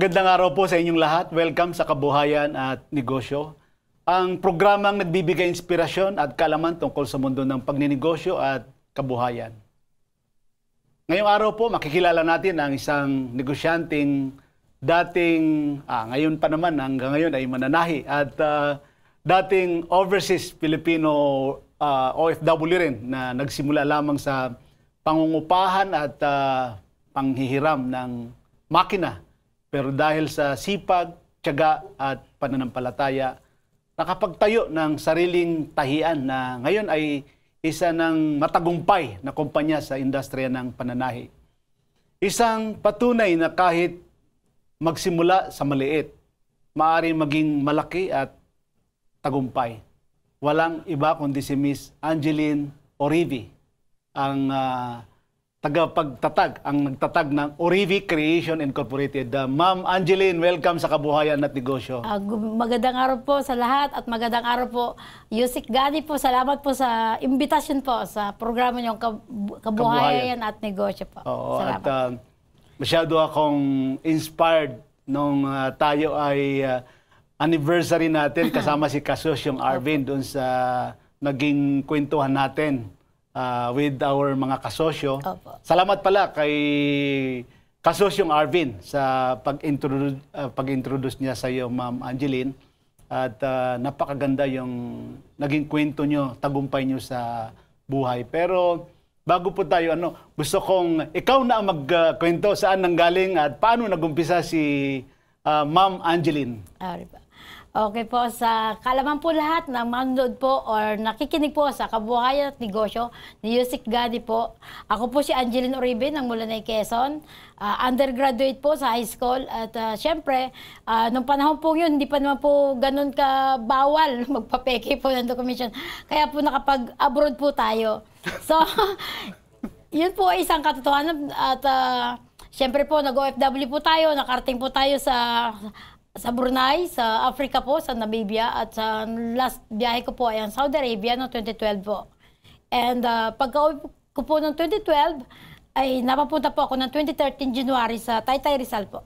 Magandang araw po sa inyong lahat. Welcome sa Kabuhayan at Negosyo. Ang programang nagbibigay inspirasyon at kaalaman tungkol sa mundo ng pagninegosyo at kabuhayan. Ngayong araw po, makikilala natin ang isang negosyanteng dating, ngayon pa naman, hanggang ngayon ay mananahi at dating overseas Filipino OFW rin na nagsimula lamang sa pangungupahan at panghihiram ng makina. Pero dahil sa sipag, tiyaga at pananampalataya, nakapagtayo ng sariling tahian na ngayon ay isa ng matagumpay na kumpanya sa industriya ng pananahi. Isang patunay na kahit magsimula sa maliit, maaari maging malaki at tagumpay. Walang iba kundi si Miss Angeline Orivi, ang tagapagtatag, ang nagtatag ng Orivi Creation Incorporated. Ma'am Angeline, welcome sa Kabuhayan at Negosyo. Magandang araw po sa lahat at magandang araw po, Yusik Gani po. Salamat po sa imbitasyon po sa programa niyong Kabuhayan at Negosyo po. Oo, salamat. At masyado akong inspired nung tayo ay anniversary natin kasama si Kasosyong Arvin doon sa naging kwentuhan natin with our mga kasosyo. Opo. Salamat pala kay Kasosyong Arvin sa pag-introduce niya sa iyo, Ma'am Angeline. At napakaganda yung naging kwento nyo, tagumpay nyo sa buhay. Pero bago po tayo, gusto kong ikaw na ang magkwento saan nanggaling at paano nagumpisa si Ma'am Angeline. Okay po, sa kalaman po lahat na manood po or nakikinig po sa Kabuhayan at Negosyo ni Yusik Gadi po. Ako po si Angeline Orivi ng Mulanay, Quezon. Undergraduate po sa high school at syempre, nung panahon po yun, hindi pa naman po ganun ka bawal magpapeke po ng dokumentasyon. Kaya po nakapag-abroad po tayo. So, yun po ay isang katotohanan at syempre po nag-OFW po tayo, nakarating po tayo sa Brunei, sa Africa po, sa Namibia, at sa last biyahe ko po ay ang Saudi Arabia noong 2012 po. And pagka-uwi ko po noong 2012, ay napapunta po ako ng 2013 January sa Taytay Rizal po.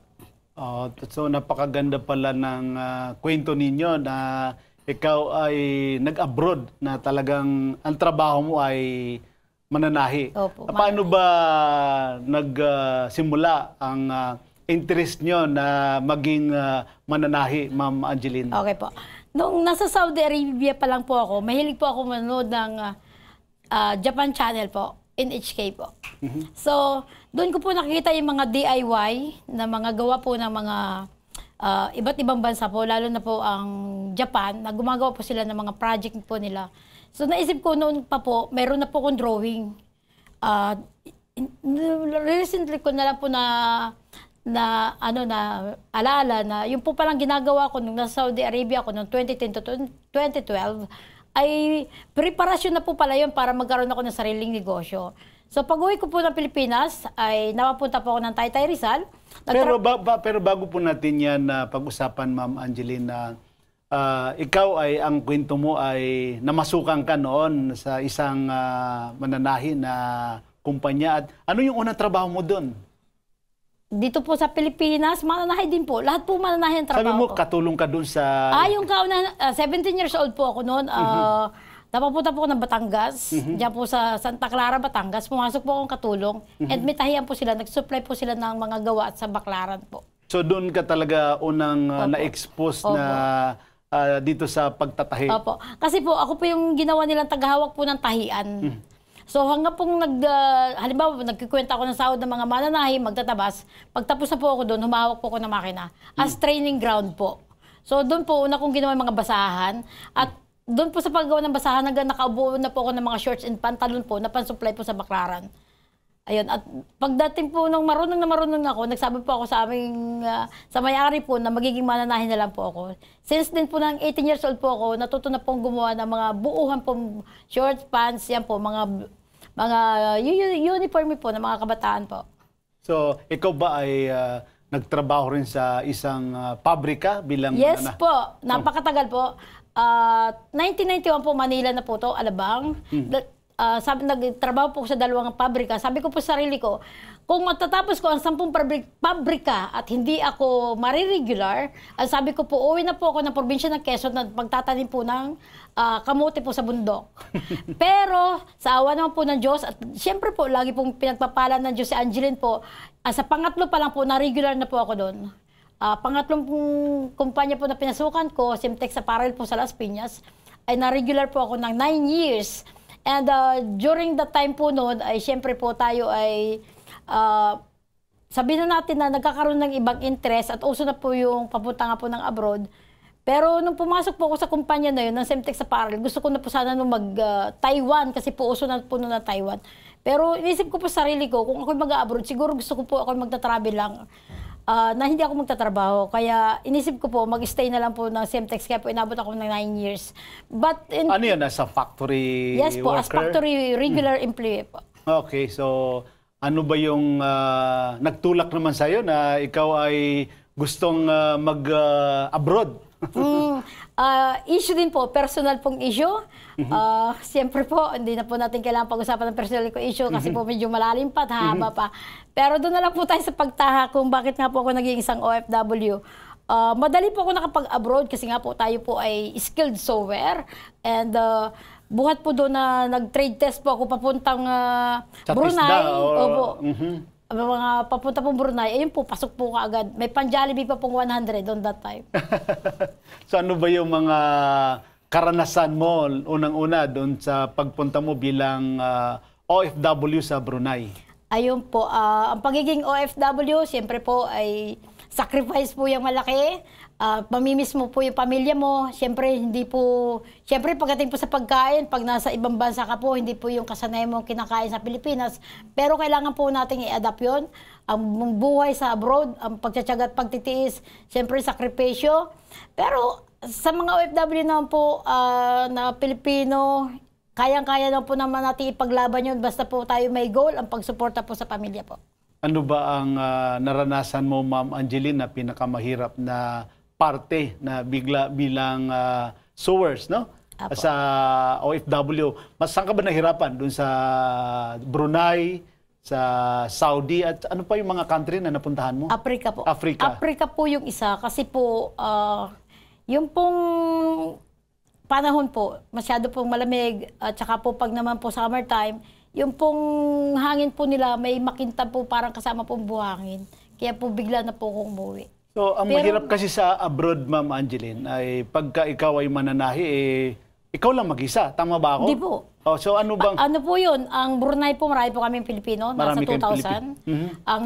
So napakaganda pala ng kwento ninyo na ikaw ay nag-abroad na talagang ang trabaho mo ay mananahi. Opo, paano ba nagsimula ang interest nyo na maging mananahi, Ma'am Angeline? Okay po. Nung nasa Saudi Arabia pa lang po ako, mahilig po ako manood ng Japan Channel po, NHK po. So, doon ko po nakikita yung mga DIY na mga gawa po ng mga iba't ibang bansa po, lalo na po ang Japan, na gumagawa po sila ng mga project po nila. So, naisip ko noon pa po, meron na po akong drawing. Recently ko na lang po na alaala na yung po palang ginagawa ko nung nasa Saudi Arabia ako noong 2010 to 2012 ay preparasyon na po pala yun para magkaroon ako ng sariling negosyo. So pag-uwi ko po ng Pilipinas ay napapunta po ako ng Taytay Rizal. Pero bago po natin yan pag-usapan, Ma'am Angeline, ikaw ay ang kwento mo ay namasukan ka noon sa isang mananahi na kumpanya. At ano yung unang trabaho mo doon? Dito po sa Pilipinas, mananahi din po. Lahat po mananahi ang trabaho ko. Sabi mo, katulong ka dun sa... Yung kauna, 17 years old po ako noon. Napapunta po ako ng Batangas. Diyan po sa Santa Clara, Batangas. Pumasok po akong katulong. And may tahiyan po sila. Nag-supply po sila ng mga gawa sa Baclaran po. So doon ka talaga unang na-expose na dito sa pagtatahi? Opo. Kasi po, ako po yung ginawa nilang tagahawak po ng tahian. So hanggang pong halimbawa, nagkikwenta ako ng sahod ng mga mananahi, magtatabas. Pagtapos na po ako doon, humahawak po ako ng makina. As training ground po. So doon po, una kong ginawa yung mga basahan. At doon po sa paggawa ng basahan, hanggang nakaubo na po ako ng mga shorts and pantalon po na pansupply po sa Baclaran. Ayun. At pagdating po nung marunong na ako, nagsabi po ako sa aming, sa may-ari po na magiging mananahi na lang po ako. Since din po ng 18 years old po ako, natuto na pong gumawa ng mga buuhan pong shorts, pants, yan po, mga uniforme po ng mga kabataan po. So, ikaw ba ay nagtrabaho rin sa isang pabrika bilang... Yes po. Napakatagal po. 1991 po, Manila na po to, Alabang. sabi, nagtrabaho po ako sa 2 pabrika. Sabi ko po sa sarili ko, kung matatapos ko ang 10 pabrika at hindi ako mariregular, sabi ko po, uwi na po ako ng probinsya ng Quezon na pagtatanim po ng kamote po sa bundok. Pero sa awa naman po ng Diyos, at siyempre po, lagi pong pinagpapalan ng Diyos si Angeline po, sa pangatlo pa lang po, na-regular na po ako doon. Pangatlong kumpanya po na pinasukan ko, Simtex Apparel po sa Las Piñas, ay na-regular po ako ng 9 years. And during that time po noon, ay siyempre po tayo ay sabihin na natin na nagkakaroon ng ibang interest at uso na po yung papunta nga po ng abroad. Pero nung pumasok po ako sa kumpanya na yun, ng Simtex Apparel, gusto ko na po sana nung mag-Taiwan kasi po uso na po noon na Taiwan. Pero inisip ko po sarili ko, kung ako mag-abroad, siguro gusto ko po ako magta-travel lang. Na hindi ako magtatrabaho. Kaya inisip ko po, mag-stay na lang po ng Simtex. Kaya po inabot ako ng 9 years. But ano yun, as a factory yes po, worker? as factory regular employee po. Okay, so ano ba yung nagtulak naman sa'yo na ikaw ay gustong mag-abroad? Issue din po, personal pong issue. Siyempre po, hindi na po natin kailangan pag-usapan ng personal ko issue kasi po medyo malalim pa at haba pa. Pero doon na lang po tayo sa pagtaha kung bakit nga po ako naging isang OFW. Madali po ako nakapag-abroad kasi nga po tayo po ay skilled sewer. And buhat po doon na nag-trade test po ako papuntang Brunei. Opo. Mga papunta pong Brunei, ayun po, pasok po kaagad. May pan-Jollibee pa pong 100 on that time. So ano ba yung mga karanasan mo unang-una doon sa pagpunta mo bilang OFW sa Brunei? Ayun po, ang pagiging OFW, siyempre po ay sacrifice po yung malaki. Mamimiss mo po yung pamilya mo. Siyempre, siyempre pagdating po sa pagkain, pag nasa ibang bansa ka po, hindi po yung kasanayan mo kinakain sa Pilipinas. Pero kailangan po natin i-adapt yun. Ang buhay sa abroad, ang pagtsatsaga at pagtitiis, siyempre sakripisyo. Pero sa mga OFW naman po na Pilipino, kayang-kaya lang po naman natin ipaglaban yun basta po tayo may goal, ang pagsuporta po sa pamilya po. Ano ba ang naranasan mo, Ma'am Angeline, na pinakamahirap na parte na bilang sewers, no? Apo. Sa OFW. Saan ka ba nahirapan? Doon sa Brunei, sa Saudi, at ano pa yung mga country na napuntahan mo? Africa po. Africa. Africa po yung isa kasi po, yung pong panahon po, masyado pong malamig, at saka po pag naman po summertime, yung pong hangin po nila, may makintab po parang kasama pong buhangin. Kaya po bigla na po kong umuwi. So, ang mahirap kasi sa abroad, Ma'am Angeline, ay pagka ikaw ay mananahi, ikaw lang mag-isa. Tama ba ako? Hindi po. Oh, so, ano bang... ano po yun? Ang Brunei po, marami po kaming Pilipino. Nasa Marami kayong 2,000. Ang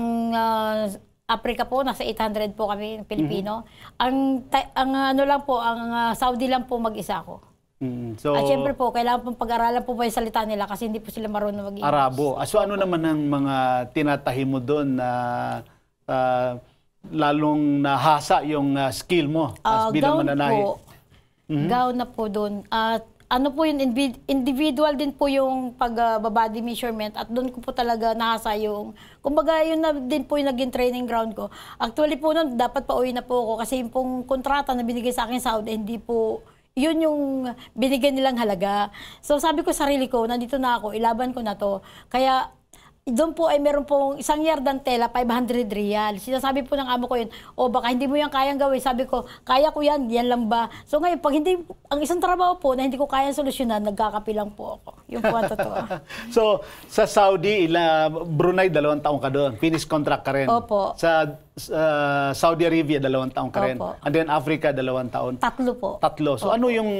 Africa po, nasa 800 po kami Pilipino. Ang ano lang po, ang Saudi lang po mag-isa ako. So, At syempre po, kailangan pong pag-aralan po yung salita nila kasi hindi po sila marunong mag-English. Arabo. So, ano naman ang mga tinatahi mo doon na lalong nahasa yung skill mo as bilang mananahi? Gown na po doon. At ano po yun, individual din po yung pag-body measurement at doon ko po talaga nahasa yung, kumbaga yun na din po yung naging training ground ko. Actually po noon, dapat pa uwi na po ako kasi yung pong kontrata na binigay sa akin sa Saudi, hindi po, yun yung binigyan nilang halaga. So sabi ko sarili ko, nandito na ako, ilaban ko na to. Kaya doon po ay meron pong 1 yardang tela, 500 riyal. Sinasabi po ng amo ko yun, o baka hindi mo yan kayang gawin. Sabi ko, kaya ko yan, yan lang ba? So ngayon, pag hindi, ang isang trabaho po na hindi ko kayang solusyonan, nagkakapi lang po ako. Yung po ang totoo. So, sa Saudi, Brunei, 2 taong ka doon. Finish contract ka rin. Opo. Sa Saudi Arabia, 2 taong ka rin. Opo. And then Africa, 2 taon. 3 po. 3. So, Opo. ano yung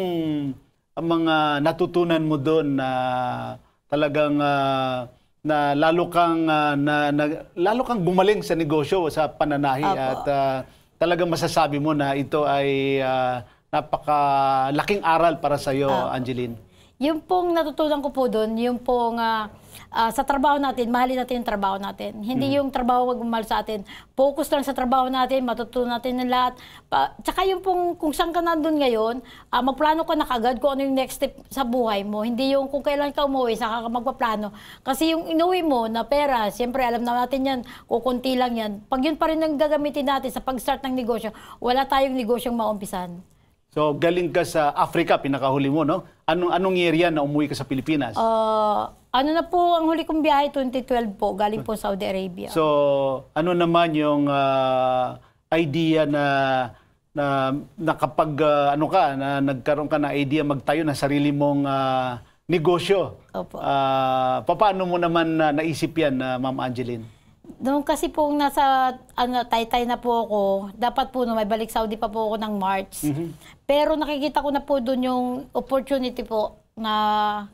mga natutunan mo doon na talagang na lalo kang gumaling sa negosyo, sa pananahi? Opo. At talagang masasabi mo na ito ay napakalaking aral para sa iyo, Angeline? Yung pong natutunan ko po doon, yung pong sa trabaho natin, mahalin natin yung trabaho natin. Hindi yung trabaho magmamahal sa atin. Focus lang sa trabaho natin, matutunan natin ng lahat. Tsaka yung pong kung saan ka nandun ngayon, magplano ka na kagad kung ano yung next step sa buhay mo. Hindi yung kung kailan ka umuwi, saka ka magpaplano. Kasi yung inuwi mo na pera, siyempre alam na natin yan, kukunti lang yan. Pag yun pa rin ang gagamitin natin sa pag-start ng negosyo, wala tayong negosyong maumpisan. So, galing ka sa Africa, pinakahuli mo, no? anong area na umuwi ka sa Pilipinas? Ano na po ang huli kong biyahe, 2012 po, galing po Saudi Arabia. So, ano naman yung idea na kapag na nagkaroon ka ng idea magtayo ng sarili mong negosyo? Opo. Paano mo naman naisip yan, Ma'am Angeline? Noong kasi po nasa Taytay na po ako, dapat po may balik Saudi pa po ako ng March. Pero nakikita ko na po doon yung opportunity po na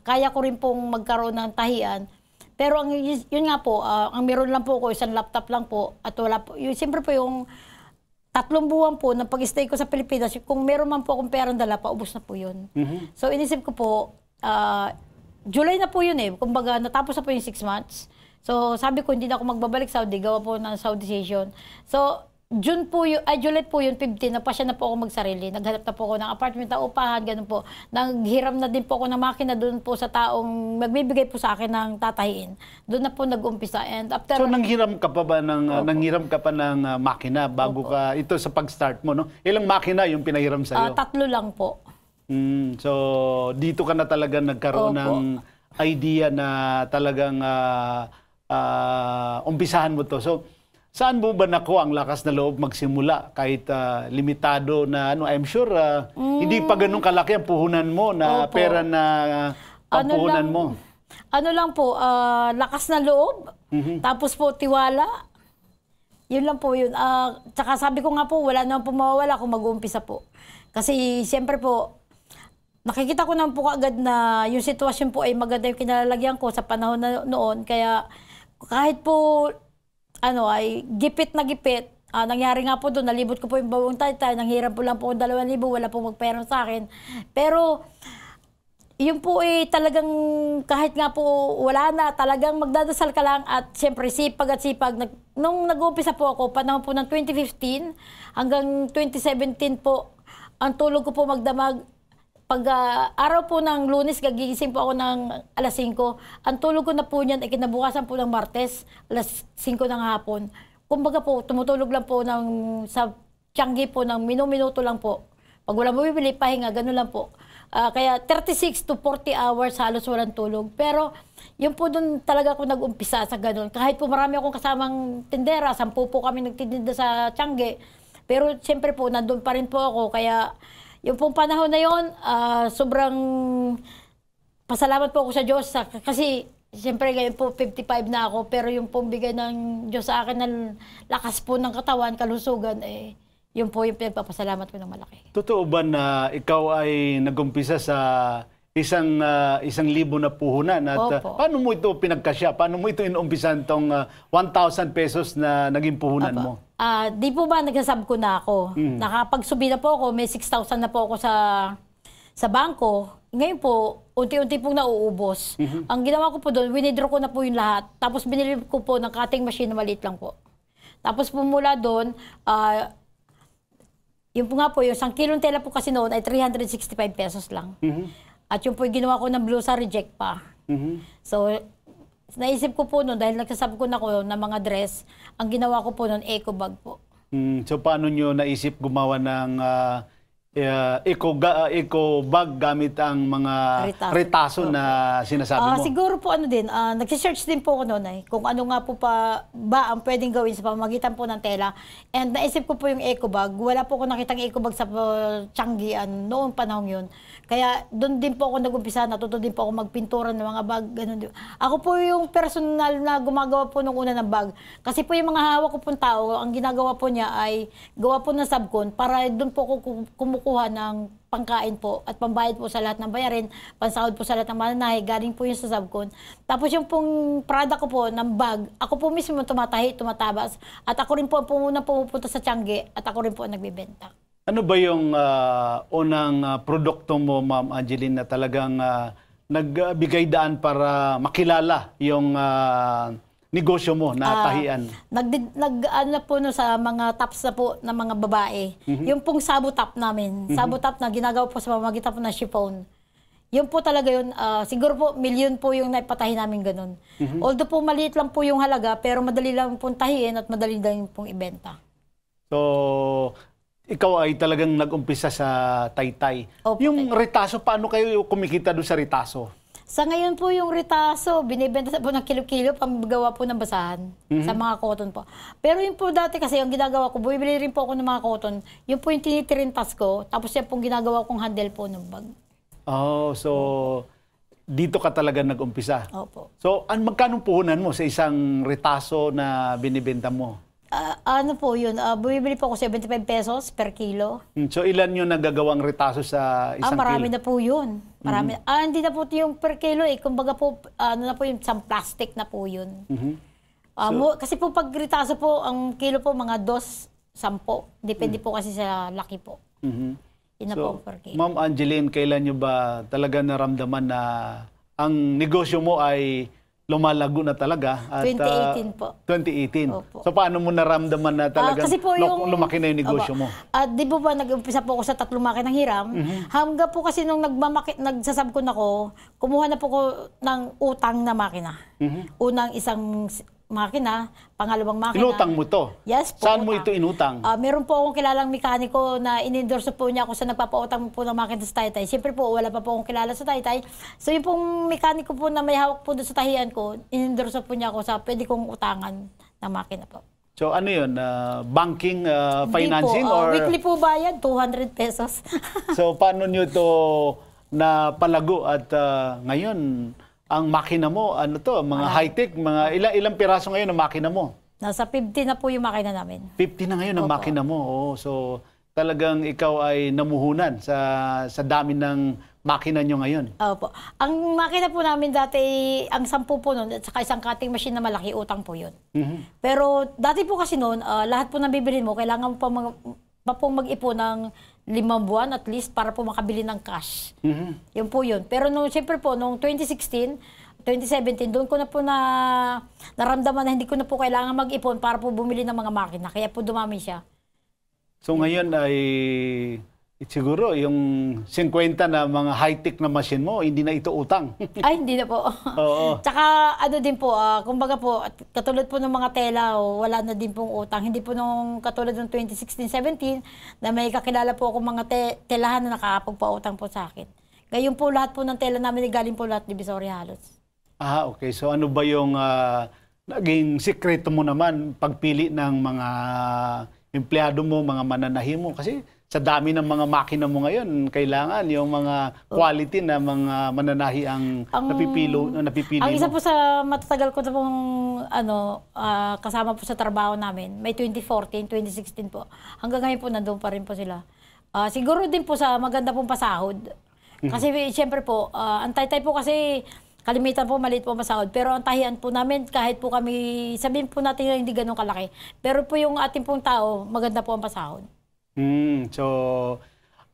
kaya ko rin pong magkaroon ng tahian. Pero yun nga po, ang meron lang po ko, isang laptop lang po at wala po. Siyempre po yung 3 buwan po na pag-stay ko sa Pilipinas, kung meron man po akong perang dala, paubos na po yun. So inisip ko po, July na po yun eh. Kumbaga natapos na po yung 6 months. So, sabi ko, hindi na ako magbabalik Saudi. Gawa po ng Saudi session. So, July po yun, 15, napasya na po ako magsarili. Naghanap na po ako ng apartment na upahan, ganun po. Naghiram na din po ako ng makina doon po sa taong magbibigay po sa akin ng tatahiin. Doon na po nag-umpisa. And after... So, nanghiram ka pa ng makina bago ka, ito sa pag-start mo, no? Ilang makina yung pinahiram sa'yo? 3 lang po. So, dito ka na talaga nagkaroon ng idea na talagang umpisahan mo to. So, saan mo ba nakuha ang lakas na loob magsimula kahit limitado na I'm sure hindi pa ganun kalaki ang puhunan mo na pera na pampuhunan mo. Ano lang po, lakas na loob, tapos po tiwala. Yun lang po yun. Tsaka sabi ko nga po, wala naman po mawawala kung mag-uumpisa po. Kasi siyempre po, nakikita ko naman po agad na yung sitwasyon po ay maganda yung kinalalagyan ko sa panahon na noon. Kaya kahit po ay gipit na gipit, nangyari nga po doon, nalibot ko po yung bawang Taytay, nanghiram po lang po 2,000, wala po magpera sa akin. Pero yun po talagang kahit nga po wala na, talagang magdadasal ka lang at siyempre sipag at sipag. Nung nag-uumpisa po ako, panahon po ng 2015 hanggang 2017 po, ang tulog ko po magdamag. Pag araw po ng Lunes, gagising po ako ng alas 5. Ang tulog ko na po niyan ay kinabukasan po ng Martes, alas 5 ng hapon. Kumbaga po, tumutulog lang po sa tiyanggi po ng minuto lang po. Pag wala mo bibili, pahinga, gano'n lang po. Kaya 36 to 40 hours halos walang tulog. Pero yun po doon talaga ako nag-umpisa sa gano'n. Kahit po marami akong kasamang tindera, 10 po kami nagtitinda sa tiyanggi. Pero siyempre po, nandun pa rin po ako. Kaya yung pong panahon na yun, sobrang pasalamat po ako sa Diyos. Kasi siyempre ngayon po 55 na ako, pero yung pong bigay ng Diyos sa akin ng lakas po ng katawan, kalusugan, yun po yung pinagpapasalamat ko ng malaki. Totoo ba na ikaw ay nag-umpisa sa 1,000 na puhunan? At paano mo ito pinagkasya? Paano mo ito inumpisan tong 1,000 pesos na naging puhunan mo? Di po ba nagsasab ko na ako? Nakapagsubi na po ako, may 6,000 na po ako sa bangko. Ngayon po, unti-unti pong nauubos. Ang ginawa ko po doon, winidraw ko na po yung lahat. Tapos binili ko po ng cutting machine na maliit lang po. Tapos po mula doon, yung po nga po, yung 1 kilong tela po kasi noon ay 365 pesos lang. At yung po yung ginawa ko ng blusa, reject pa. So, naisip ko po noon, dahil nagsasab ko na ko ng mga dress, ang ginawa ko po noon, eco bag po. So, paano nyo naisip gumawa ng eco bag gamit ang mga retaso na sinasabi mo? Siguro po nagsisearch din po ako noon kung ano nga po ba ang pwedeng gawin sa pamamagitan po ng tela. And naisip ko po yung eco bag. Wala po ako nakitang eco bag sa Changi noong panahon yun. Kaya doon din po ako nag-umpisa, natuto din po ako magpintura ng mga bag. Ganun. Ako po yung personal na gumagawa po nung una ng bag. Kasi po yung mga hawak ko pong tao, ang ginagawa po niya ay gawa po ng subcon para doon po ako kumukuha ng pangkain po at pambayad po sa lahat ng bayarin, pansahod po sa lahat ng mananahe, galing po yun sa subcon. Tapos yung pong product ko po ng bag, ako po mismo tumatahi, tumatabas, at ako rin po ang unang pumupunta sa Changi at ako rin po ang nagbibenta. Ano ba yung unang produkto mo, Ma'am Angeline, na talagang nagbigay daan para makilala yung negosyo mo na tahian? Nag-ano po sa mga tops na po ng mga babae. Yung pong sabo top namin. Sabo top na ginagawa po sa pamamagitan po ng chiffon. Yun po talaga yun. Siguro po, milyon po yung naipatahi namin ganun. Although po maliit lang po yung halaga, pero madali lang pong tahiin at madali lang pong ibenta. So, ikaw ay talagang nag-umpisa sa Taytay. Opo. Yung retaso, paano kayo kumikita doon sa retaso? Sa ngayon po yung retaso, binibenta po ng kilo-kilo panggawa po ng basahan sa mga cotton po. Pero yun po dati kasi yung ginagawa ko, bumibili rin po ako ng mga cotton, yun po yung tinitirintas ko, tapos yan pong ginagawa kong handle po ng bag. Oh, so dito ka talaga nag-umpisa. Opo. So, magkano puhunan mo sa isang retaso na binibenta mo? Ano po yun, bumibili po ako 75 pesos per kilo. So, ilan yung nagagawang retaso sa isang Marami kilo? na po yun. Marami. Hindi na po yung per kilo eh. Kumbaga po, ano na po yung isang plastic na po yun. Kasi po pag retaso po, ang kilo po mga 2, 10. Depende po kasi sa laki po. Yun na po per kilo. Ma'am Angeline, kailan nyo ba talaga naramdaman na ang negosyo mo ay lumalago na talaga? At, 2018 po. 2018. Opo. So, paano mo naramdaman na talagang Kasi po lumaki na yung negosyo mo? Di ba nag-umpisa po ako sa 3 makinang hiram? Hanggang po kasi nung nagsasabkon ako, kumuha na po ko ng utang na makina. Unang isang makina, pangalawang makina. Inutang mo to? Yes po. Saan mo ito inutang? Meron po akong kilalang mekaniko na in-endorse po niya ako sa nagpapautang po ng makina sa Taytay. Siyempre po, wala pa po akong kilala sa Taytay. So yung pong mekaniko po na may hawak po doon sa tahiyan ko, in-endorse po niya ako sa pwede kong utangan ng makina po. So ano yun? Banking, financing? Hindi po. Or Weekly po bayad, 200 pesos. so paano nyo to napalago at ngayon, ang makina mo, ano to, mga high-tech, mga ilang piraso ngayon ang makina mo? Nasa 50 na po yung makina namin. 50 na ngayon ang makina mo. Oh, so talagang ikaw ay namuhunan sa dami ng makina nyo ngayon. Opo. Ang makina po namin dati, ang 10 po nun, at saka isang cutting machine na malaki, utang po yun. Pero dati po kasi noon, lahat po na bibilhin mo, kailangan mo pa pong mag-ipon ng 5 buwan at least para po makabili ng cash. Yun po yun. Pero siyempre po, noong 2016, 2017, doon ko na po naramdaman na hindi ko na po kailangan mag-ipon para po bumili ng mga makina. Kaya po dumami siya. So ngayon ay siguro yung 50 na mga high-tech na machine mo, hindi na ito utang. Ay, hindi na po. Oo. Tsaka ano din po, kumbaga po, katulad po ng mga tela, wala na din pong utang. Hindi po nung katulad ng 2016-17 na may kakilala po ako mga telahan na nakakapagpautang po sa akin. Ngayon po lahat po ng tela namin galing po lahat Divisoria halos. Okay. So ano ba yung naging sikreto mo naman pagpili ng mga empleyado mo, mga mananahi mo? Kasi sa dami ng mga makina mo ngayon, kailangan yung mga quality na mga mananahi ang napipili Ang isa mo. po sa matatagal ko na pong kasama po sa trabaho namin, may 2014, 2016 po. Hanggang ngayon po nandun pa rin po sila. Siguro din po sa maganda pong pasahod. Kasi siyempre po, ang Taytay po kasi kalimitan po maliit po ang pasahod. Pero ang tahian po namin, kahit po kami, sabihin po natin na hindi ganun kalaki. Pero po yung ating pong tao, maganda po ang pasahod. So,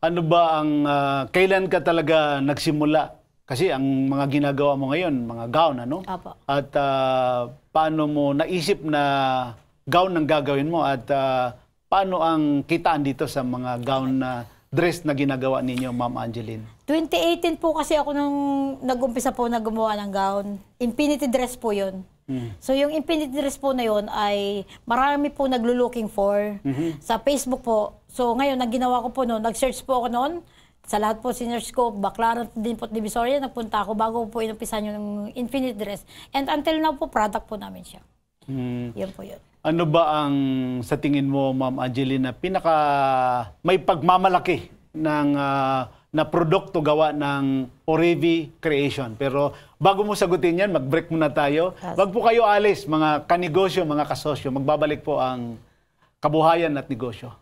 ano ba ang, kailan ka talaga nagsimula? Kasi ang mga ginagawa mo ngayon, mga gown, ano? Apo. At paano mo naisip na gown ang gagawin mo? At paano ang kitaan dito sa mga gown na dress na ginagawa ninyo, Ma'am Angeline? 2018 po kasi ako nung nag-umpisa po na gumawa ng gown. Infinity dress po yun. So yung infinity dress po na yun ay marami po naglo-looking for sa Facebook po. So ngayon, ang ginawa ko po noon, nag-search po ako noon. Sa lahat po sinearch ko, Baclaran din po Divisoria, nagpunta ako bago po inumpisan yung infinite dress. And until now po, product po namin siya. Yan po yun. Ano ba ang sa tingin mo, Ma'am Angeline, pinaka may pagmamalaki ng na produkto gawa ng Orivi Creation? Pero bago mo sagutin yan, mag-break muna tayo. Wag po kayo alis, mga kanegosyo, mga kasosyo. Magbabalik po ang Kabuhayan at Negosyo.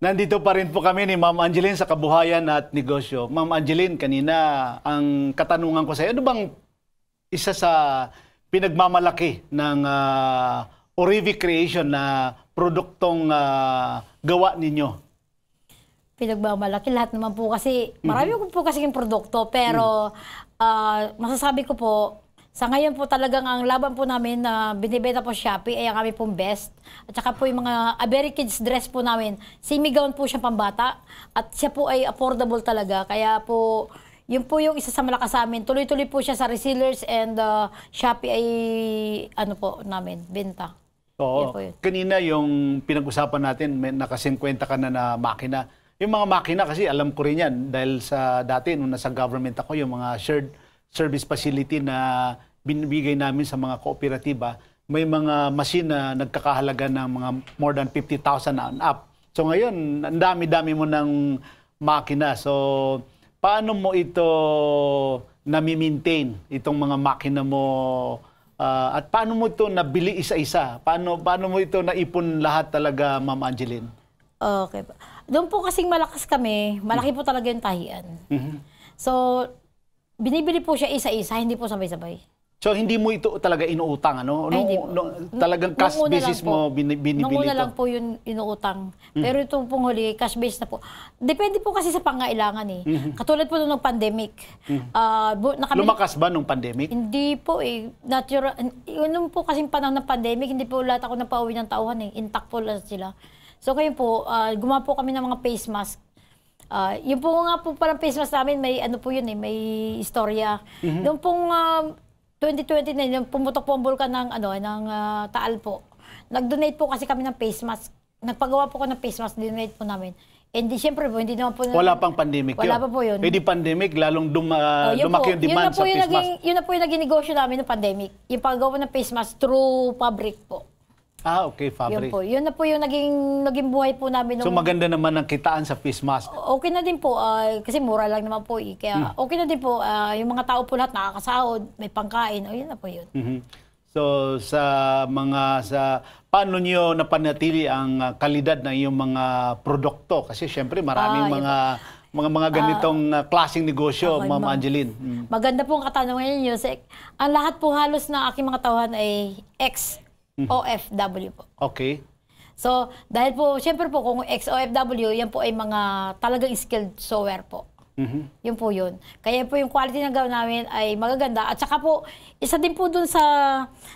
Nandito pa rin po kami ni Ma'am Angeline sa Kabuhayan at Negosyo. Ma'am Angeline, kanina ang katanungan ko sa iyo, ano bang isa sa pinagmamalaki ng Orivi Creation na produktong gawa ninyo? Pinagmamalaki lahat naman po kasi, marami po kasi yung produkto, pero masasabi ko po, Sa ngayon po talagang ang laban po namin na binibenta po Shopee ay ang aming pong best. At saka po yung mga Very Kids dress po namin, semi-gown po siya pambata. At siya po ay affordable talaga. Kaya po, yun po yung isa sa malakas sa amin. Tuloy-tuloy po siya sa resellers and Shopee ay ano po namin, benta. Oo. Kanina yung pinag-usapan natin, may naka-50 ka na makina. Yung mga makina kasi alam ko rin yan dahil sa dati nung nasa government ako, yung mga shared service facility na binibigay namin sa mga kooperatiba, may mga machine na nagkakahalaga ng mga more than 50,000 and up. So ngayon, ang dami-dami mo ng makina. So paano mo ito nami-maintain, itong mga makina mo, at paano mo ito nabili isa-isa? Paano mo ito naipon lahat talaga, Ma'am Angeline? Okay. Doon po kasing malakas kami, malaki po talaga yung tahian. So, binibili po siya isa-isa, hindi po sabay-sabay. So, hindi mo ito talaga inuutang, ano? Talagang cash basis mo binibili ito? Nung una lang po yun inuutang. Pero ito pong huli, cash basis na po. Depende po kasi sa pangailangan eh. Katulad po nung pandemic. Lumakas ba nung pandemic? Hindi po eh. Natural. Nung po kasing panahon ng pandemic, hindi po lahat ako napauwi ng tauhan eh. Intact po lang sila. So, kayo po, gumawa po kami ng mga face mask. Yung po nga po parang face mask namin, may ano po yun eh, may istorya. Noong pong 2029, yung pumutok po ang bulkan ng, Taal po. Nag-donate po kasi kami ng face mask. Nagpagawa po ko ng face mask, dinonate po namin. And siyempre po, hindi naman po... Wala pang pandemic wala pa po yun. Hindi pandemic, lalong lumaki yung demand sa face mask. Yun na po yung naging negosyo namin ng pandemic. Yung paggawa ng face mask through fabric po. Okay, fabric. Yun na po yung naging buhay po namin. So maganda naman ang kitaan sa face mask. Okay na din po, kasi mura lang naman po eh. Kaya okay na din po, yung mga tao po lahat nakakasahod, may pangkain, yun na po yun. So paano niyo napanatili ang kalidad ng iyong mga produkto? Kasi syempre maraming mga ganitong klaseng negosyo, Okay, Ma'am Angeline. Maganda po ang katanungan niyo. Ang lahat po halos na aking mga tauhan ay ex-OFW po. Okay. So, dahil po, syempre po, kung ex-OFW, yan po ay mga talagang skilled sewer po. Yun po yun. Kaya po yung quality ng gawin namin ay magaganda. At saka po, isa din po dun sa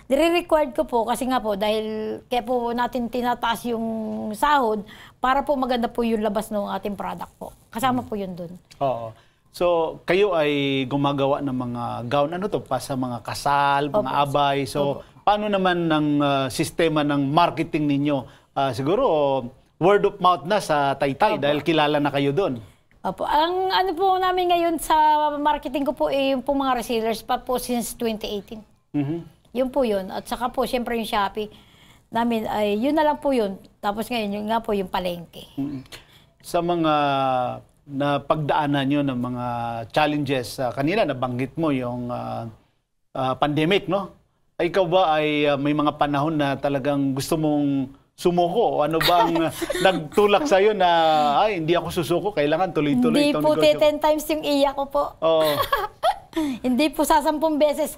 nire-required ko po, kasi nga po, dahil kaya po natin tinataas yung sahod, para po maganda po yung labas ng ating product po. Kasama po yun dun. Oo. So, kayo ay gumagawa ng mga gown, ano to, pa sa mga kasal, mga abay. So, paano naman ng sistema ng marketing ninyo? Siguro, word of mouth na sa Taytay dahil kilala na kayo doon. Opo. Ang ano po namin ngayon sa marketing ko po yung po mga resellers pa po since 2018. Yun po yun. At saka po, syempre yung Shopee namin, ay yun na lang po yun. Tapos ngayon, yun nga po yung palengke. Sa mga na pagdaanan nyo ng mga challenges, kanina nabanggit mo yung pandemic, no? Ikaw ba ay may mga panahon na talagang gusto mong sumuko? Ano ba ang nagtulak sa'yo na, ay, hindi ako susuko, kailangan tuloy-tuloy itong negosyo? Hindi po 10 times yung iyak ko po. Oo. Hindi po sa 10 beses.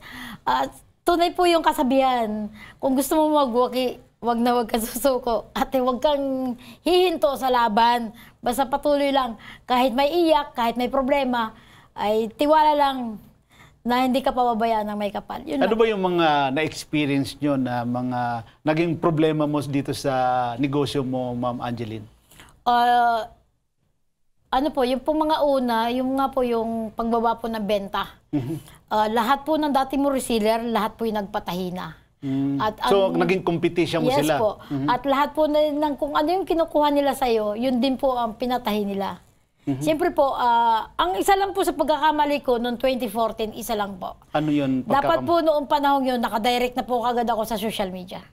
Tunay po yung kasabihan. Kung gusto mo magwaki, wag na wag ka susuko. Ate, wag kang hihinto sa laban. Basta patuloy lang. Kahit may iyak, kahit may problema, ay tiwala lang na hindi ka pababayaan ng may kapal. Yun ano lang. ba yung mga na-experience nyo na mga naging problema mo dito sa negosyo mo, Ma'am Angeline? Ano po, yung po mga una, yung nga po yung pagbaba po ng benta. Lahat po ng dati mo reseller, lahat po yung nagpatahina. At so, naging competition mo yes sila? Yes po. At lahat po ng kung ano yung kinukuha nila sa'yo, yun din po ang pinatahi nila. Siyempre po, ang isa lang po sa pagkakamali ko noong 2014, isa lang po. Ano yun? Dapat po noong panahon yun, nakadirect na po kagad ako sa social media.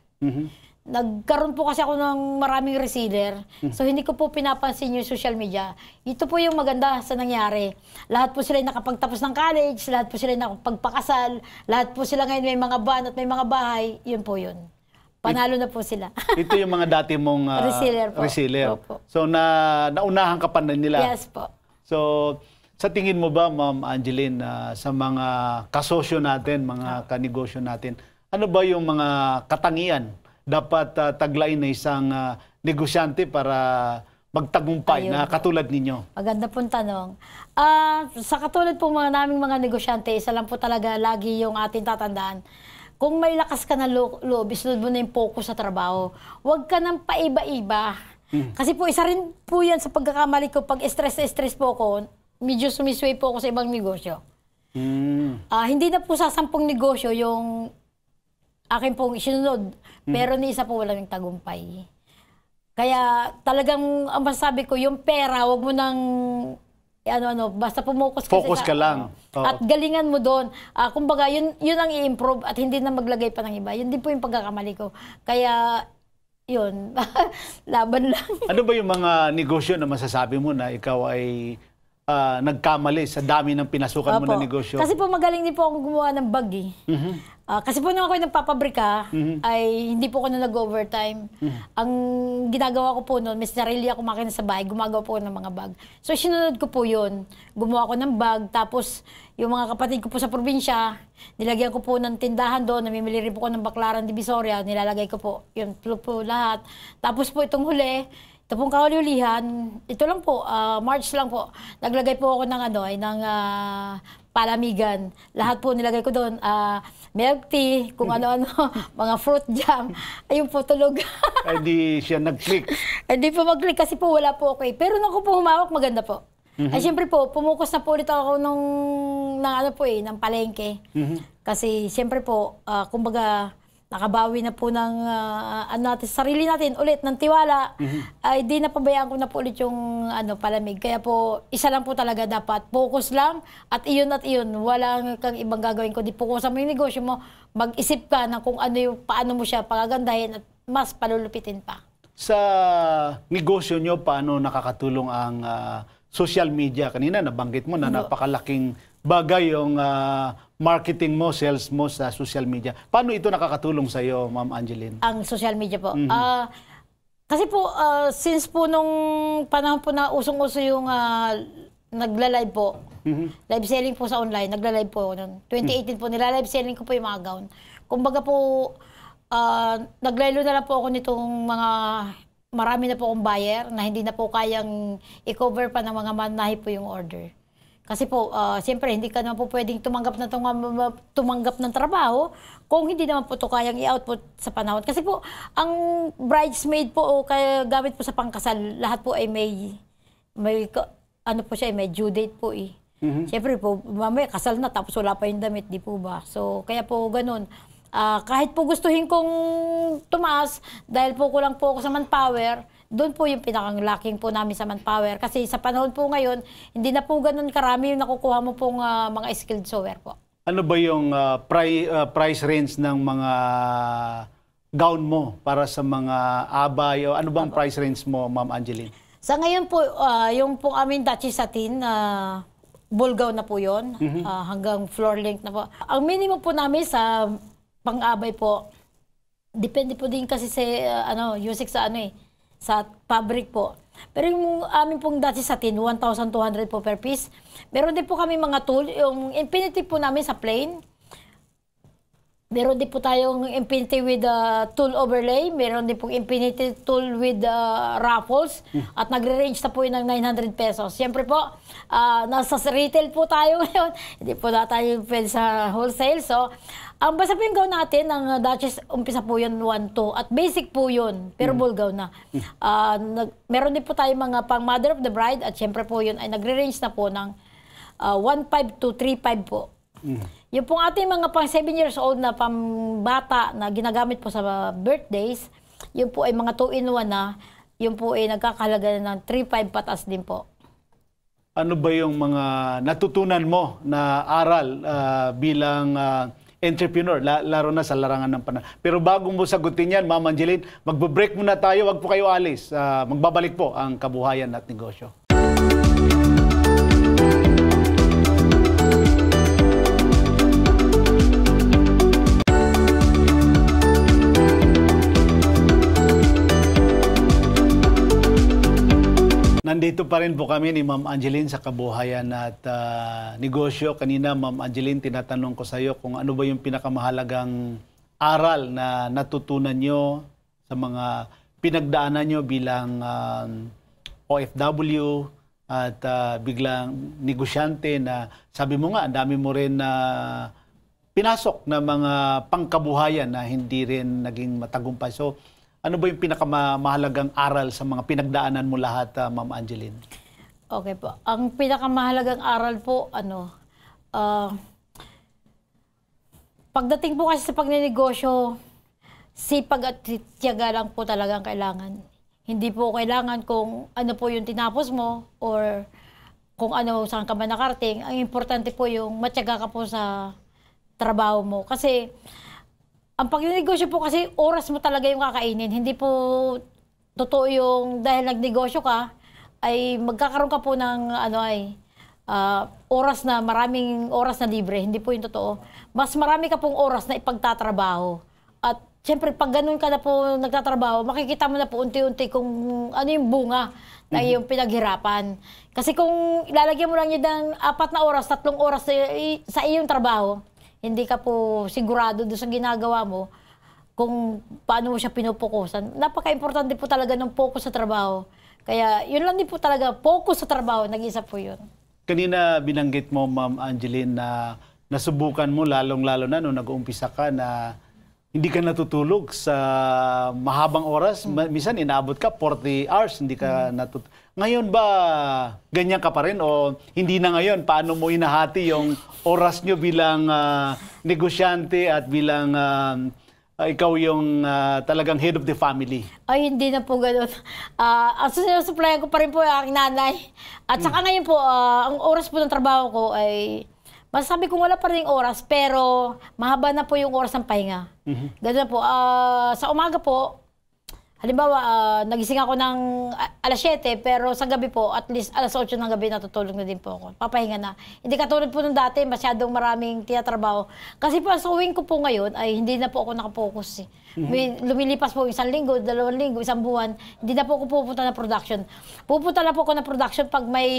Nagkaroon po kasi ako ng maraming reseller. So, hindi ko po pinapansin yung social media. Ito po yung maganda sa nangyari. Lahat po sila nakapagtapos ng college, lahat po sila nakapagpakasal, lahat po sila ngayon may mga van at may mga bahay. Yun po yun. Panalo na po sila. Ito yung mga dati mong reseller. So, naunahan ka pa na nila? Yes po. So, sa tingin mo ba, Ma'am Angeline, sa mga kasosyo natin, mga kanegosyo natin, ano ba yung mga katangian dapat taglayin na isang negosyante para magtagumpay na katulad ninyo? Maganda pong tanong. Sa katulad po naming mga negosyante, isa lang po talaga lagi yung ating tatandaan. Kung may lakas ka na loob, isunod mo na yung focus sa trabaho. Huwag ka nang paiba-iba. Kasi po, isa rin po yan sa pagkakamali ko. Pag stress po ako, medyo sumisway po ako sa ibang negosyo. Hindi na po sa 10 negosyo yung akin pong isinunod. Pero ni isa po walang tagumpay. Kaya talagang ang masasabi ko, yung pera, wag mo nang basta Focus ka lang. At galingan mo doon. Kumbaga, yun ang i-improve at hindi na maglagay pa ng iba. Yun din po yung pagkakamali ko. Kaya, yun, laban lang. Ano ba yung mga negosyo na masasabi mo na ikaw ay nagkamali sa dami ng pinasukan mo na negosyo? Kasi po magaling din po akong gumawa ng bag eh. Kasi po nung ako nagpapabrika, ay hindi po ako na nag-overtime. Ang ginagawa ko po noon, may sarili ako makina sa bahay, gumagawa po ng mga bag. So sinunod ko po yun. Gumawa ko ng bag, tapos yung mga kapatid ko po sa probinsya, nilagyan ko po ng tindahan doon, namimili rin po ko ng baklaran Divisoria, nilalagay ko po, yun po lahat. Tapos po itong huli, ito pong kahuli-hulihan, ito lang po, March lang po, naglagay po ako ng palamigan. Lahat po nilagay ko doon, milk tea, kung ano-ano, mga fruit jam. Ayun po, tulog. Ay di siya nag-click. Hindi po mag-click kasi po wala po okay. Pero nung ako po humawak, maganda po. Ay siyempre po, pumukus na po ulit ako ng palengke. Kasi siyempre po, kumbaga, nakabawi na po ng sarili natin ulit ng tiwala, ay di napabayaan ko na po ulit yung palamig. Kaya po, isa lang po talaga dapat, focus lang at iyon. Walang kang ibang gagawin kundi fokusan mo yung negosyo mo, mag-isip ka na kung paano mo siya pagagandahin at mas palulupitin pa. Sa negosyo nyo, paano nakakatulong ang social media? Kanina nabanggit mo na napakalaking bagay yung marketing mo, sales mo sa social media. Paano ito nakakatulong sa iyo, Ma'am Angeline? Ang social media po. Kasi po, since po nung panahon po na usong-uso yung nagla-live po, live selling po sa online, nagla-live po noon. 2018 po, nila-live selling ko po yung mga gown. Kumbaga po, naglaylo na lang po ako nitong marami na po akong buyer na hindi na po kayang i-cover pa ng mga manahe po yung order. Kasi po, siyempre, hindi ka naman po pwedeng tumanggap ng trabaho kung hindi naman po ito kayang i-output sa panahon. Kasi po, ang bridesmaid po o kaya gamit po sa pangkasal, lahat po ay may due date po eh. Siyempre po, mamaya kasal na tapos wala pa yung damit, di po ba? So, kaya po ganun. Kahit po gustuhin kong tumaas, dahil po kulang po ako sa manpower, doon po yung pinakang lacking po namin sa manpower. Kasi sa panahon po ngayon, hindi na po ganun karami yung nakukuha mo pong mga skilled sewer po. Ano ba yung price range ng mga gown mo para sa mga abay? O ano bang price range mo, Ma'am Angeline? Sa ngayon po, yung pong aming Dutchess satin, ball gown na po yun, hanggang floor length na po. Ang minimum po namin sa pang-abay po, depende po din kasi sa usik sa fabric po. Pero yung amin pong dati sa tin, 1,200 po per piece. Meron din po kami mga tool, yung infinity po namin sa plain. Meron din po tayong infinity with tool overlay. Meron din pong infinity tool with raffles. At nagre-range na po yun ng 900 pesos. Siyempre po, nasa retail po tayo ngayon. Hindi po na tayo pwede sa wholesale. So, ang basta po yung gown natin, ang Dutchess, umpisa po yun 1-2. At basic po yun, pero ball gown na. Meron din po tayo mga pang mother of the bride. At siyempre po yun ay nagre-range na po ng 1.5 to 3.5 po. Yung pong ating mga pang 7 years old na pambata na ginagamit po sa birthdays, yun po ay mga 2-in-1 na, yun po ay nagkakahalaga ng 3.5 patas din po. Ano ba yung mga natutunan mo na aral bilang entrepreneur, laro na sa larangan ng panahon? Pero bago mo sagutin yan, Ma'am Angeline, magbe-break muna tayo, wag po kayo alis. Magbabalik po ang Kabuhayan at Negosyo. Nandito pa rin po kami ni Ma'am Angeline sa Kabuhayan at Negosyo. Kanina, Ma'am Angeline, tinatanong ko sa iyo kung ano ba yung pinakamahalagang aral na natutunan nyo sa mga pinagdaanan nyo bilang OFW at biglang negosyante na sabi mo nga, ang dami mo rin na pinasok na mga pangkabuhayan na hindi rin naging matagumpay. So, ano ba yung pinakamahalagang aral sa mga pinagdaanan mo lahat, Ma'am Angeline? Okay po. Ang pinakamahalagang aral po, pagdating po kasi sa pagnenegosyo, sipag at tiyaga lang po talagang kailangan. Hindi po kailangan kung ano po yung tinapos mo or kung ano saan ka man nakarating. Ang importante po yung matyaga ka po sa trabaho mo. Kasi ang pagnenegosyo po kasi oras mo talaga yung kakainin. Hindi po totoo yung dahil nagnegosyo ka ay magkakaroon ka po ng oras na maraming oras na libre. Hindi po yung totoo. Mas marami ka pong oras na ipagtatrabaho. At siyempre, pag ganun ka na po nagtatrabaho, makikita mo na po unti-unti kung ano yung bunga na iyong pinaghirapan. Kasi kung ilalagyan mo lang yun ng 4 na oras, 3 oras sa iyong trabaho, hindi ka po sigurado doon sa ginagawa mo kung paano mo siya pinupukusan. Napaka-importante po talaga ng focus sa trabaho. Kaya yun lang din po talaga, focus sa trabaho, nag-isa po yun. Kanina binanggit mo, Ma'am Angeline, na nasubukan mo lalong-lalo na nung nag-uumpisa ka na hindi ka natutulog sa mahabang oras. Minsan inaabot ka 40 hours, hindi ka natutulog. Ngayon ba ganyan ka pa rin o hindi na ngayon? Paano mo inahati yung oras nyo bilang negosyante at bilang ikaw yung talagang head of the family? Ay, hindi na po gano'n. Ang sinusuplayan ko pa rin po yung aking nanay. At saka ngayon po, ang oras po ng trabaho ko ay masasabi kong wala pa rin oras, pero mahaba na po yung oras ng pahinga. Ganun po. Sa umaga po, halimbawa, nagising ako ng alas 7, pero sa gabi po, at least alas 8 ng gabi natutulog na din po ako. Papahinga na. Hindi katulad po nung dati, masyadong maraming tinatrabaho. Kasi po, sa uwing ko po ngayon, ay hindi na po ako nakapokus. May lumilipas po 1 linggo, 2 linggo, 1 buwan, hindi na po ako pupunta na production. Pupunta na po ako na production pag may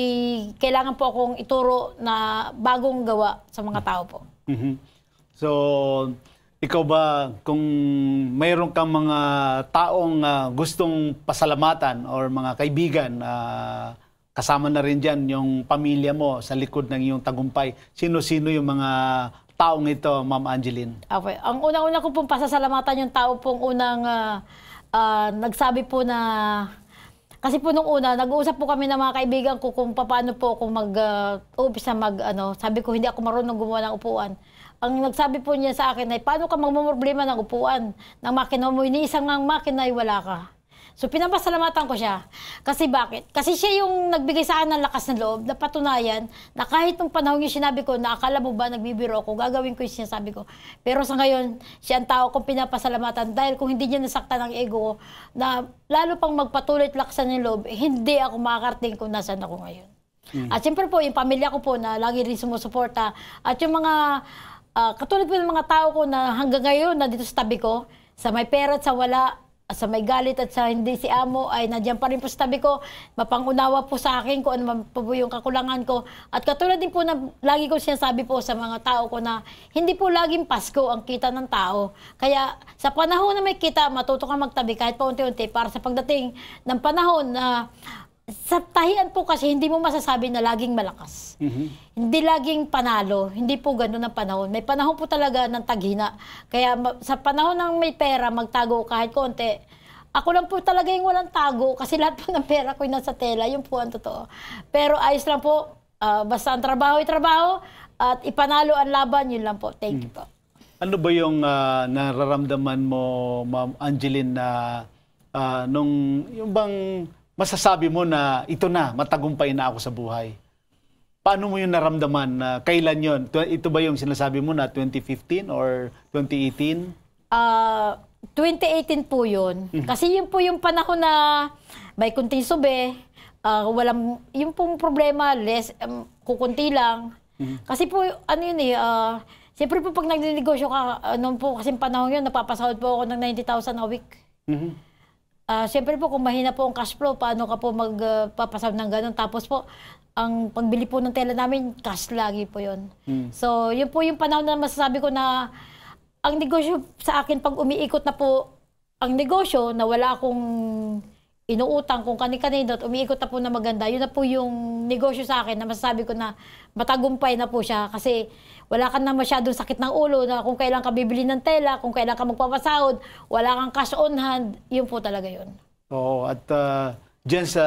kailangan po akong ituro na bagong gawa sa mga tao po. So, ikaw ba, kung mayroon kang mga taong gustong pasalamatan or mga kaibigan, kasama na rin dyan yung pamilya mo sa likod ng iyong tagumpay, sino-sino yung mga taong ito, Ma'am Angeline? Okay. Ang una-una ko pong pasasalamatan yung tao pong unang nagsabi po na, kasi po nung una, nag-uusap po kami ng mga kaibigan ko kung paano po ako mag-umpisa sabi ko hindi ako marunong gumawa ng upuan. Ang nagsabi po niya sa akin ay, paano ka magmumroblema ng upuan ng makina mo? Iniisang ng makina ay wala ka. So, pinapasalamatan ko siya. Kasi bakit? Kasi siya yung nagbigay sa akin ng lakas ng loob na patunayan na kahit nung panahon yung sinabi ko na akala mo ba nagbibiro ako, gagawin ko yung sinasabi ko. Pero sa ngayon, siya ang tao kong pinapasalamatan dahil kung hindi niya nasaktan ang ego ko, na lalo pang magpatuloy at lakasan ng loob, hindi ako makakarating kung nasan ako ngayon. At siyempre po, yung pamilya ko po na lagi rin sumusuporta at yung mga katulad po ng mga tao ko na hanggang ngayon na dito sa tabi ko, sa may pera at sa wala, sa may galit at sa hindi si amo, ay nandiyan pa rin po sa tabi ko, mapangunawa po sa akin kung ano man po yung kakulangan ko. At katulad din po na lagi ko sinasabi po sa mga tao ko na hindi po laging Pasko ang kita ng tao. Kaya sa panahon na may kita, matuto kang magtabi kahit pa unti-unti para sa pagdating ng panahon na sa tahian po kasi hindi mo masasabi na laging malakas. Hindi laging panalo. Hindi po gano'n ang panahon. May panahon po talaga ng taghina. Kaya sa panahon ng may pera, magtago kahit konti. Ako lang po talaga yung walang tago kasi lahat po ng pera ko yung nasa tela. Yun po ang totoo. Pero ayos lang po. Basta ang trabaho ay trabaho at ipanalo ang laban. Yun lang po. Thank you po. Ano ba yung nararamdaman mo, Ma'am Angeline, na yung bang masasabi mo na ito na, matagumpay na ako sa buhay? Paano mo yung naramdaman? Kailan yon? Ito ba yung sinasabi mo na 2015 or 2018? 2018 po yun. Kasi yun po yung panahon na may kunting sube, walang, yung pong problema, kukunti lang. Kasi po, ano yun siyempre po pag nagninegosyo ka, po kasi panahon yun, napapasahod po ako ng 90,000 a week. Siyempre po, kung mahina po ang cash flow, paano ka po magpapasahod ng ganun? Tapos po, ang pagbili po ng tela namin, cash lagi po yun. So, yun po yung panahon na masasabi ko na ang negosyo sa akin, pag umiikot na po ang negosyo, na wala akong inuutang kung kani-kanino at umiikot na po na maganda, yun na po yung negosyo sa akin na masasabi ko na matagumpay na po siya kasi wala ka na masyadong sakit ng ulo na kung kailan ka bibili ng tela, kung kailan ka magpapasahod, wala kang cash on hand, yun po talaga yun. Oo, at dyan sa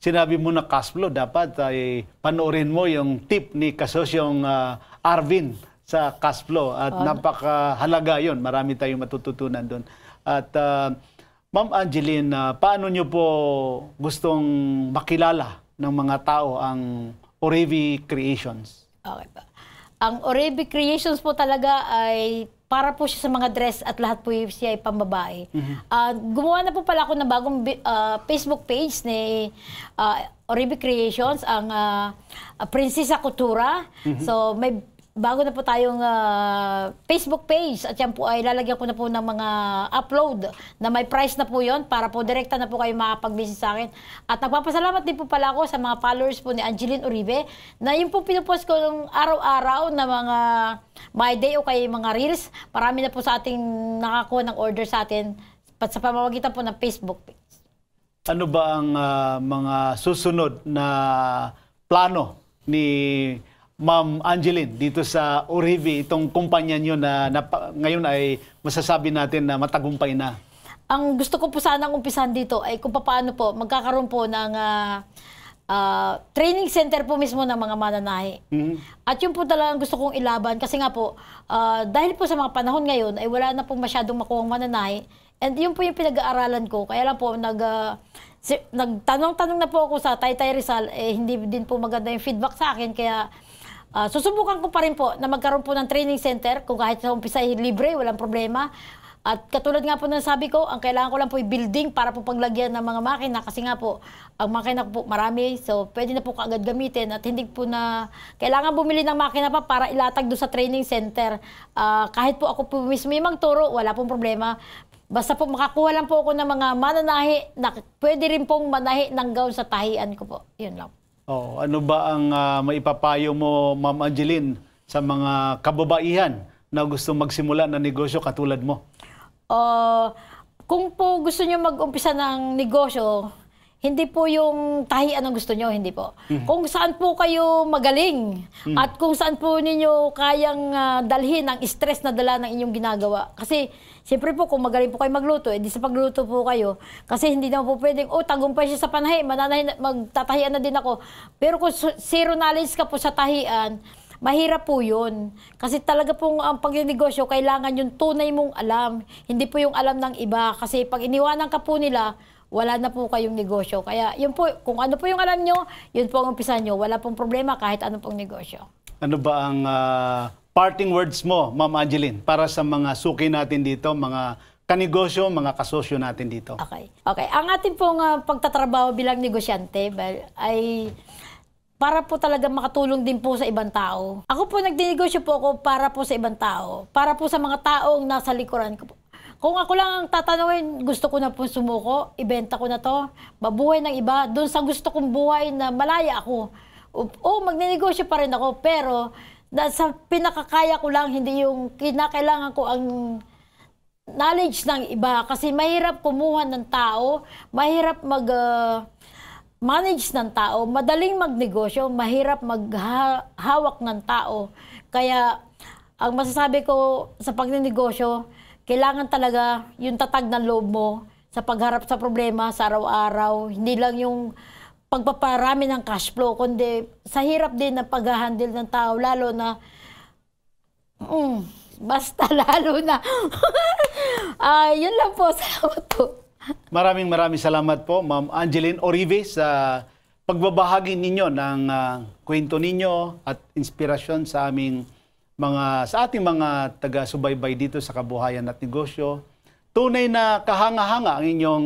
sinabi mo na cash flow, dapat ay panoorin mo yung tip ni kasosyong Arvin sa cash flow at napakahalaga yun. Marami tayong matututunan doon. At Ma'am Angeline, paano nyo po gustong makilala ng mga tao ang Orevi Creations? Okay pa. Ang Orevi Creations po talaga ay para po siya sa mga dress at lahat po siya ay pambabae. Gumawa na po pala ako ng bagong Facebook page ni Orevi Creations, ang Prinsesa Coutura. So may bago na po tayong Facebook page at yan po ay lalagyan ko na po ng mga upload na may price na po yon para po direkta na po kayo makapag-visit sa akin. At nagpapasalamat din po pala ako sa mga followers po ni Angeline Uribe na yung po pinupost ko ng araw-araw na mga my day o kaya mga reels. Marami na po sa ating nakakuha ng order sa atin sa pamamagitan po ng Facebook page. Ano ba ang mga susunod na plano ni Ma'am Angeline dito sa Orevi, itong kumpanya nyo na ngayon ay masasabi natin na matagumpay na? Ang gusto ko po sanang umpisan dito ay kung paano po magkakaroon po ng training center po mismo ng mga mananahi. At yun po talagang gusto kong ilaban kasi nga po, dahil po sa mga panahon ngayon ay wala na po masyadong makuhang mananahi. And yun po yung pinag-aaralan ko. Kaya lang po, nagtanong-tanong na po ako sa Taytay Rizal, hindi din po maganda yung feedback sa akin. Kaya susubukan ko pa rin po na magkaroon po ng training center. Kung kahit sa umpisa libre, walang problema. At katulad nga po ng sabi ko, ang kailangan ko lang po yung building para po paglagyan ng mga makina. Kasi nga po, ang makina po marami. So, pwede na po kaagad gamitin. At hindi po na kailangan bumili ng makina pa para ilatag doon sa training center. Kahit po ako po mismo yung magturo, wala pong problema. Basta po makakuha lang po ako ng mga mananahi na pwede rin pong manahi ng gown sa tahian ko po. Yun lang. Oh, ano ba ang maipapayo mo, Ma'am Angeline, sa mga kababaihan na gusto magsimula ng negosyo katulad mo? Kung po gusto nyo mag-umpisa ng negosyo, hindi po yung tahian ang gusto nyo, hindi po. Kung saan po kayo magaling at kung saan po ninyo kayang dalhin ang stress na dala ng inyong ginagawa. Kasi siyempre po kung magaling po kayo magluto, di sa pagluto po kayo. Kasi hindi naman po pwedeng, tagumpay siya sa panahi, magtatahian na din ako. Pero kung zero knowledge ka po sa tahian, mahirap po yun. Kasi talaga pong ang pagnegosyo, kailangan yung tunay mong alam. Hindi po yung alam ng iba. Kasi pag iniwanan ka po nila, wala na po kayong negosyo. Kaya yun po, kung ano po yung alam nyo, yun po ang umpisa nyo. Wala pong problema kahit ano pong negosyo. Ano ba ang parting words mo, Ma'am Angeline, para sa mga suki natin dito, mga kanegosyo, mga kasosyo natin dito? Okay. Ang ating pong pagtatrabaho bilang negosyante ay para po talaga makatulong din po sa ibang tao. Ako po nagdinegosyo po ako para po sa ibang tao. Para po sa mga taong nasa likuran ko po. Kung ako lang ang tatanungin, gusto ko na po sumuko, ibenta ko na to, mabuhay ng iba, doon sa gusto kong buhay na malaya ako. Magnenegosyo pa rin ako, pero sa pinakakaya ko lang, hindi yung kinakailangan ko ang knowledge ng iba. Kasi mahirap kumuha ng tao, mahirap manage ng tao, madaling magnegosyo, mahirap maghawak ng tao. Kaya ang masasabi ko sa pagnenegosyo, kailangan talaga yung tatag ng loob mo sa pagharap sa problema sa araw-araw. Hindi lang yung pagpaparami ng cash flow, kundi sa hirap din na pag-handle ng tao, lalo na, basta lalo na. Yun lang po, salamat po. Maraming salamat po, Ma'am Angeline Uribe, sa pagbabahagi ninyo ng kwento ninyo at inspirasyon sa ating mga taga-subaybay dito sa Kabuhayan at Negosyo. Tunay na kahanga-hanga ang inyong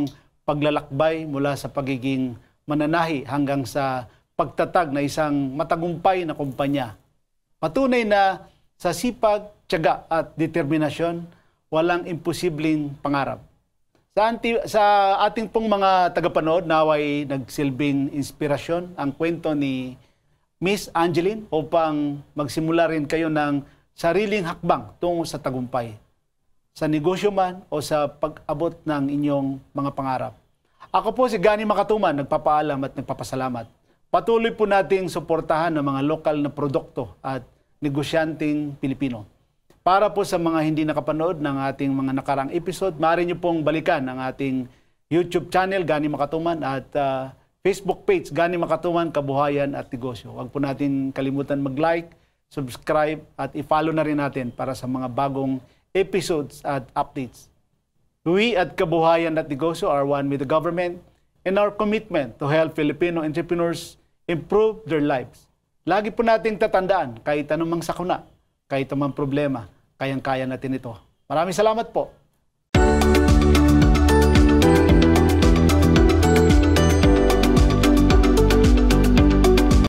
paglalakbay mula sa pagiging mananahi hanggang sa pagtatag na isang matagumpay na kumpanya. Patunay na sa sipag, tiyaga at determinasyon, walang imposibleng pangarap. Sa ating pong mga tagapanood, naway nagsilbing inspirasyon ang kwento ni Miss Angeline upang magsimula rin kayo ng sariling hakbang tungo sa tagumpay, sa negosyo man o sa pag-abot ng inyong mga pangarap. Ako po si Gani Makatuman, nagpapaalam at nagpapasalamat. Patuloy po nating suportahan ng mga lokal na produkto at negosyanteng Pilipino. Para po sa mga hindi nakapanood ng ating mga nakarang episode, maaari niyo pong balikan ang ating YouTube channel, Gani Makatuman, at Facebook page, Gani Makatuman, Kabuhayan at Negosyo. Huwag po natin kalimutan mag-like, subscribe, at i-follow na rin natin para sa mga bagong episodes at updates. We at Kabuhayan at Negosyo are one with the government in our commitment to help Filipino entrepreneurs improve their lives. Lagi po nating tatandaan, kahit anumang sakuna, kahit anumang problema, kayang-kaya natin ito. Maraming salamat po.